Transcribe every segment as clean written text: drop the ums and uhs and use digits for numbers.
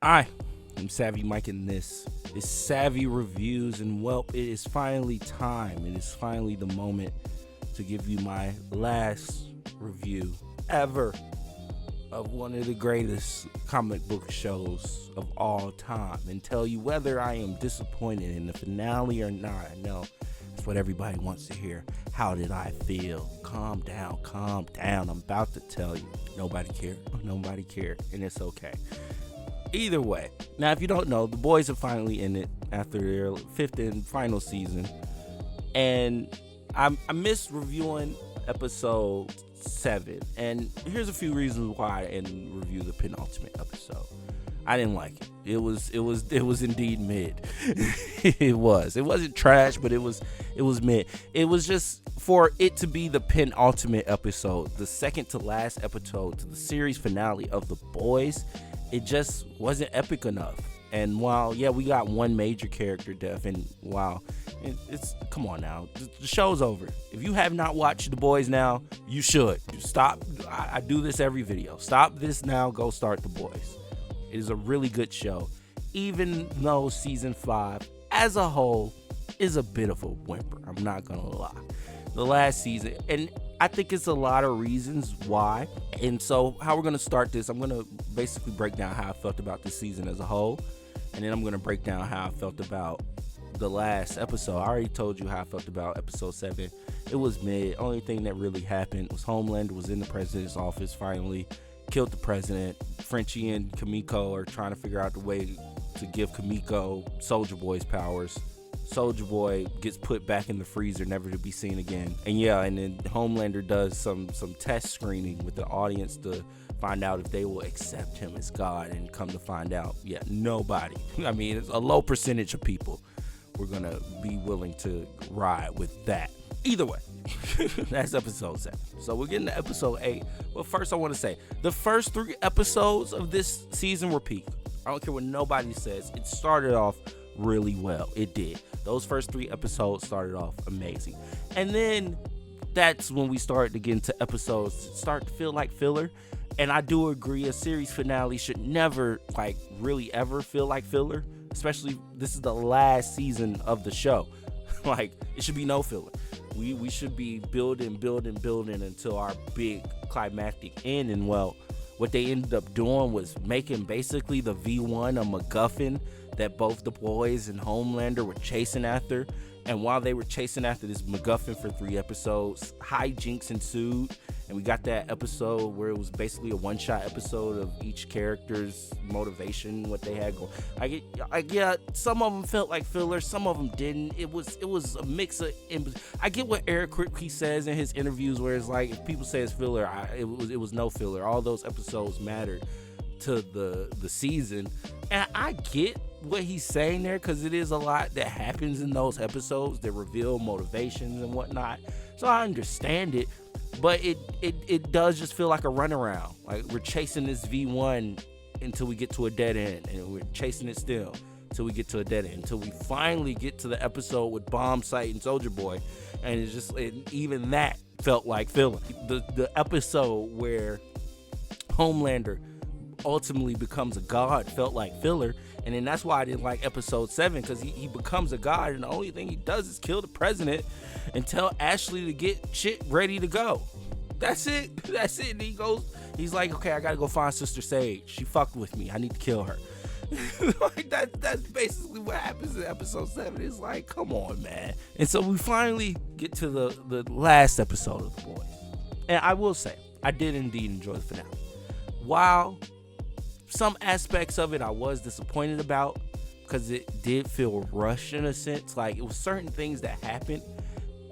Hi, I'm Savvy Mike, and this is Savvy Reviews. And well, it is finally time. It is finally the moment to give you my last review ever of one of the greatest comic book shows of all time and tell you whether I am disappointed in the finale or not. I know that's what everybody wants to hear. How did I feel? Calm down, calm down. I'm about to tell you. Nobody cared, and it's okay. Either way, now if you don't know, the boys are finally in it after their fifth and final season, and I missed reviewing episode 7, and here's a few reasons why I didn't review the penultimate episode. I didn't like it. It was indeed mid. It wasn't trash, but it was mid. It was just, for it to be the penultimate episode, the second to last episode to the series finale of The Boys, it just wasn't epic enough. And while, yeah, we got one major character death, and wow, it's come on now, the show's over. If you have not watched The Boys now, you should. Stop. I do this every video. Stop this now, go start The Boys. It is a really good show, even though season 5 as a whole is a bit of a whimper. I'm not gonna lie. The last season, and I think it's a lot of reasons why. And so how we're going to start this, I'm going to basically break down how I felt about this season as a whole. And then I'm going to break down how I felt about the last episode. I already told you how I felt about episode 7. It was mid. Only thing that really happened was Homelander was in the president's office, finally killed the president. Frenchie and Kimiko are trying to figure out the way to give Kimiko Soldier Boy's powers. Soldier Boy gets put back in the freezer, never to be seen again. And yeah, and then Homelander does some test screening with the audience to find out if they will accept him as God, and come to find out, yeah, nobody. I mean, it's a low percentage of people were gonna be willing to ride with that. Either way, that's episode 7. So we're getting to episode 8. But first I want to say, the first 3 episodes of this season were peak. I don't care what nobody says. It started off really well. It did. Those first 3 episodes started off amazing. And then that's when we started to get into episodes that start to feel like filler. And I do agree, a series finale should never, really ever feel like filler. Especially, this is the last season of the show. It should be no filler. We should be building until our big climactic end. And well, what they ended up doing was making basically the V1 a MacGuffin that both the boys and Homelander were chasing after. And while they were chasing after this MacGuffin for 3 episodes, hijinks ensued. And we got that episode where it was basically a one-shot episode of each character's motivation, what they had going. Yeah, some of them felt like filler, some of them didn't. It was a mix of. I get what Eric Kripke says in his interviews, where it's like, if people say it's filler, it was no filler. All those episodes mattered to the season, and I get what he's saying there, because it is a lot that happens in those episodes that reveal motivations and whatnot. So I understand it, but it does just feel like a runaround. Like, we're chasing this V1 until we get to a dead end, and we're chasing it still until we get to a dead end, until we finally get to the episode with Bomb Sight and Soldier Boy, and it's just, even that felt like filler. The episode where Homelander ultimately becomes a god felt like filler. And then that's why I didn't like episode 7, because he becomes a god, and the only thing he does is kill the president and tell Ashley to get shit ready to go. That's it. And he's like, okay, I gotta go find Sister Sage. She fucked with me. I need to kill her. That's basically what happens in episode 7. It's like, come on, man. And so we finally get to the last episode of The Boys. And I will say, I did indeed enjoy the finale. While some aspects of it I was disappointed about, because it did feel rushed in a sense. Like, it was certain things that happened,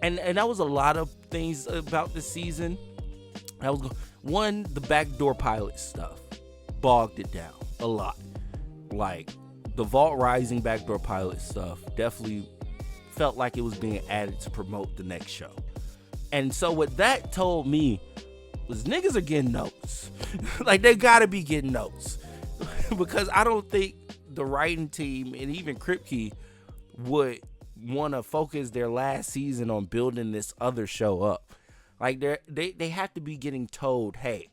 and that was a lot of things about this season. One, the backdoor pilot stuff bogged it down a lot. Like, the Vault Rising backdoor pilot stuff definitely felt like it was being added to promote the next show. And so what that told me was, niggas are getting notes. Like, they gotta be getting notes. Because I don't think the writing team and even Kripke would want to focus their last season on building this other show up. Like, they have to be getting told, hey,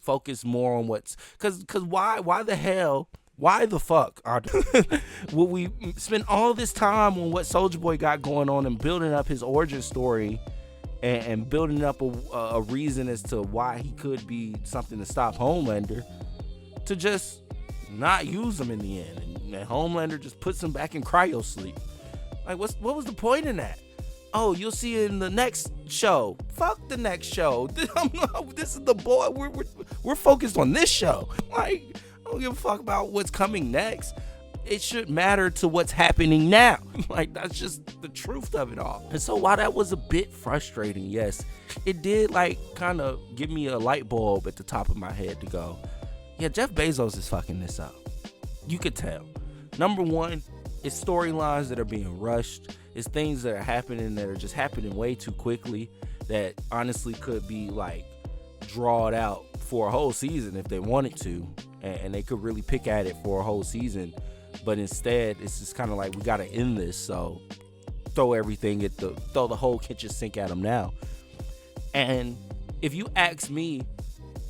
focus more on what's, because why the hell Why the fuck would we spend all this time on what Soulja Boy got going on and building up his origin story and building up a reason as to why he could be something to stop Homelander, to just not use him in the end, and Homelander just puts him back in cryo sleep? Like, what was the point in that? Oh, you'll see it in the next show. Fuck the next show. This is the boy. We're focused on this show. Like, I don't give a fuck about what's coming next. It should matter to what's happening now. Like, that's just the truth of it all. And so while that was a bit frustrating, yes, it did like kind of give me a light bulb at the top of my head to go, yeah, Jeff Bezos is fucking this up. You could tell. Number one, it's storylines that are being rushed. It's things that are happening that are just happening way too quickly that honestly could be like drawed out for a whole season if they wanted to, and they could really pick at it for a whole season. But instead, it's just kind of like, we got to end this, so throw the whole kitchen sink at them now. And if you ask me,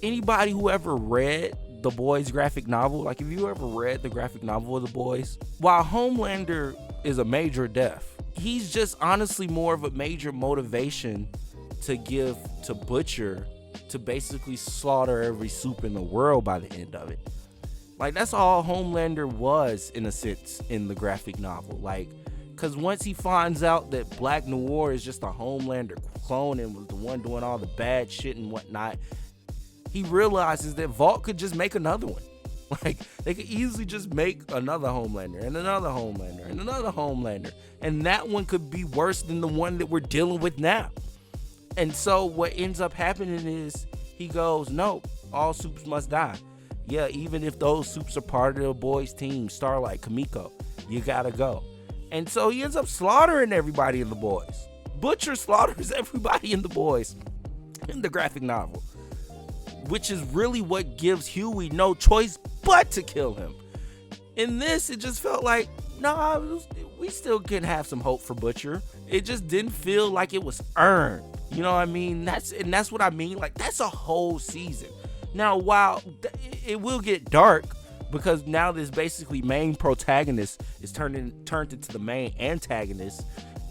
anybody who ever read The Boys graphic novel, like if you ever read the graphic novel of The Boys, while Homelander is a major death, he's just honestly more of a major motivation to give to Butcher to basically slaughter every soup in the world by the end of it. Like, that's all Homelander was, in a sense, in the graphic novel. Like, because once he finds out that Black Noir is just a Homelander clone and was the one doing all the bad shit and whatnot, he realizes that Vought could just make another one. Like, they could easily just make another Homelander and another Homelander and another Homelander. And that one could be worse than the one that we're dealing with now. And so what ends up happening is he goes, no, all soups must die. Yeah, even if those soups are part of the boys' team, Starlight, Kamiko, you gotta go. And so he ends up slaughtering everybody in the boys. Butcher slaughters everybody in the boys in the graphic novel, which is really what gives Huey no choice but to kill him. In this, it just felt like, nah, we still can have some hope for Butcher. It just didn't feel like it was earned. You know what I mean? That's what I mean. Like, that's a whole season. Now, while it will get dark, because now this basically main protagonist is turned into the main antagonist,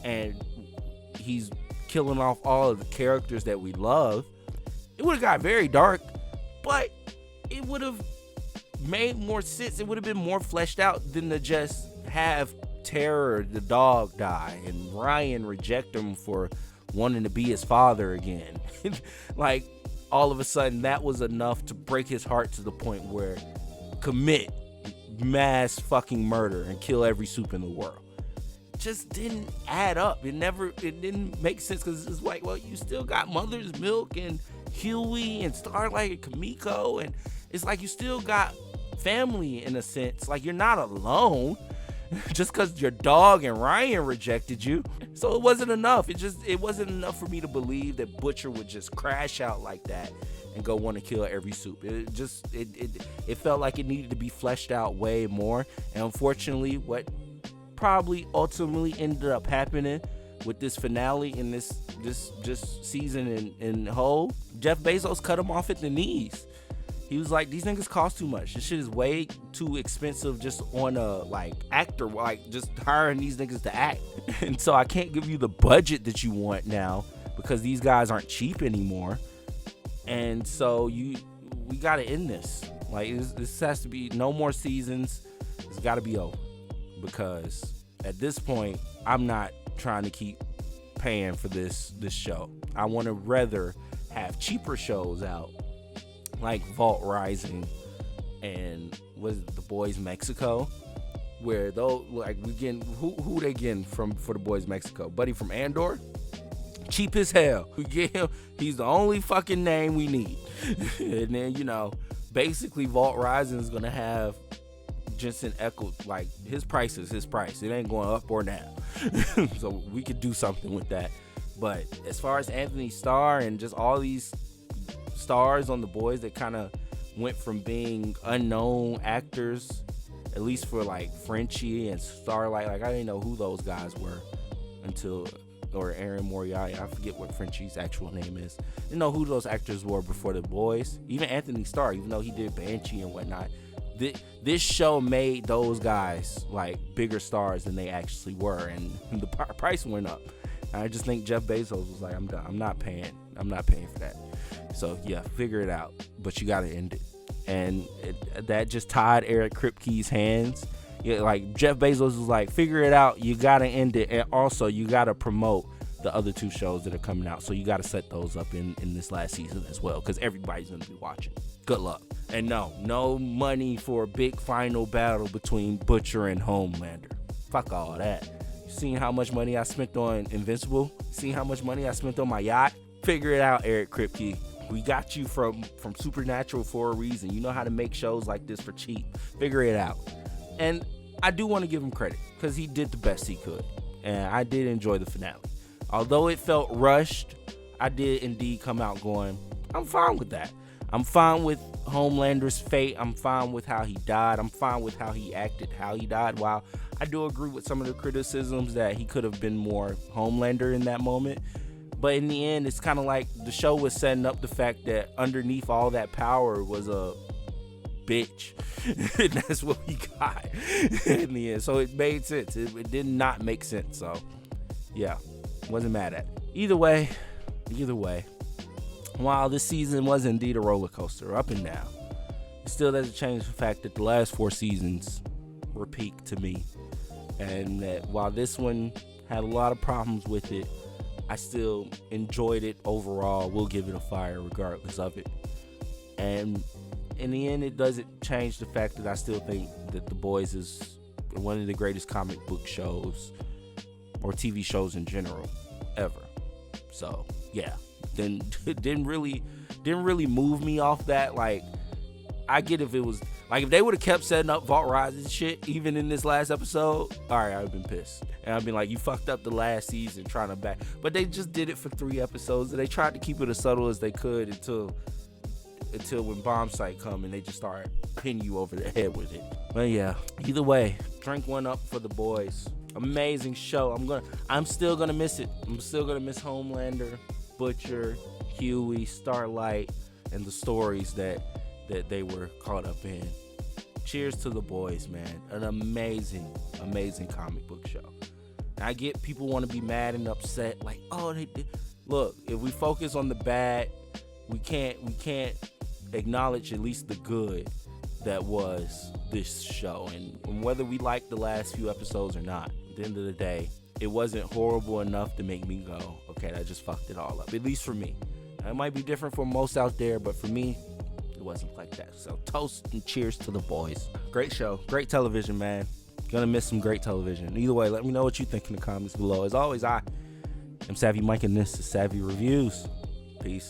and he's killing off all of the characters that we love, it would have got very dark, but it would have made more sense. It would have been more fleshed out than to just have Terror, the dog, die and Ryan reject him for wanting to be his father again. Like, all of a sudden, that was enough to break his heart to the point where commit mass fucking murder and kill every soup in the world. It just didn't add up. It didn't make sense, because it's like, well, you still got Mother's Milk and Huey and Starlight and Kamiko, and it's like you still got family in a sense. Like, you're not alone just because your dog and Ryan rejected you. So it wasn't enough. It wasn't enough for me to believe that Butcher would just crash out like that and go want to kill every soup. It felt like it needed to be fleshed out way more. And unfortunately, what probably ultimately ended up happening with this finale in this just season in whole, Jeff Bezos cut him off at the knees. He was like, these niggas cost too much. This shit is way too expensive just on a, like, actor, like, just hiring these niggas to act. And so I can't give you the budget that you want now, because these guys aren't cheap anymore. And so we got to end this. Like, this has to be no more seasons. It's got to be over, because at this point, I'm not trying to keep paying for this show. I want to rather have cheaper shows out, like Vault Rising and was The Boys Mexico, where though, like, we getting who they getting for The Boys Mexico? Buddy from Andor, cheap as hell. We get him. He's the only fucking name we need. And then, you know, basically Vault Rising is gonna have Jensen Ackles, like, his price is his price. It ain't going up or down. So we could do something with that. But as far as Anthony Starr and just all these stars on The Boys that kind of went from being unknown actors, at least for like Frenchie and Starlight, like, I didn't know who those guys were or Aaron Moriarty, I forget what Frenchie's actual name is. Didn't know who those actors were before The Boys. Even Anthony Starr, even though he did Banshee and whatnot, this show made those guys like bigger stars than they actually were, and the price went up. I just think Jeff Bezos was like, I'm done. I'm not paying for that. So yeah, figure it out, but you got to end it. And that just tied Eric Kripke's hands. Yeah, like Jeff Bezos was like, figure it out. You got to end it, and also you got to promote the other 2 shows that are coming out. So you got to set those up in this last season as well, because everybody's going to be watching. Good luck. And no money for a big final battle between Butcher and Homelander. Fuck all that. You seen how much money I spent on Invincible? Seen how much money I spent on my yacht? Figure it out, Eric Kripke. We got you from Supernatural for a reason. You know how to make shows like this for cheap. Figure it out. And I do want to give him credit, because he did the best he could. And I did enjoy the finale. Although it felt rushed, I did indeed come out going, I'm fine with that. I'm fine with Homelander's fate. I'm fine with how he died. I'm fine with how he acted, how he died. While I do agree with some of the criticisms that he could have been more Homelander in that moment. But in the end, it's kind of like the show was setting up the fact that underneath all that power was a bitch. And that's what we got in the end. So it made sense. It did not make sense. So yeah, wasn't mad at it. Either way, while this season was indeed a roller coaster, up and down, it still doesn't change the fact that the last 4 seasons were peak to me. And that while this one had a lot of problems with it, I still enjoyed it overall. We'll give it a fire regardless of it. And in the end, it doesn't change the fact that I still think that The Boys is one of the greatest comic book shows or TV shows in general ever. So yeah, then it didn't really move me off that. Like, I get if it was like if they would have kept setting up Vault Rising shit even in this last episode, all right, I'd have been pissed. And I'd been like, you fucked up the last season trying to back. But they just did it for 3 episodes, and they tried to keep it as subtle as they could until when Bomb Sight come and they just start pinning you over the head with it. But yeah, either way, drink one up for The Boys. Amazing show. I'm still gonna miss it. I'm still gonna miss Homelander, Butcher, Huey, Starlight, and the stories that they were caught up in. Cheers to The Boys, man. An amazing comic book show. And I get people want to be mad and upset, like, oh, they did. Look, if we focus on the bad, we can't acknowledge at least the good that was this show. And whether we like the last few episodes or not, at the end of the day, it wasn't horrible enough to make me go, okay, that just fucked it all up. At least for me. It might be different for most out there, but for me, it wasn't like that. So toast and cheers to The Boys. Great show. Great television, man. Gonna miss some great television. Either way, let me know what you think in the comments below. As always, I am Savvy Mike, and this is Savvy Reviews. Peace.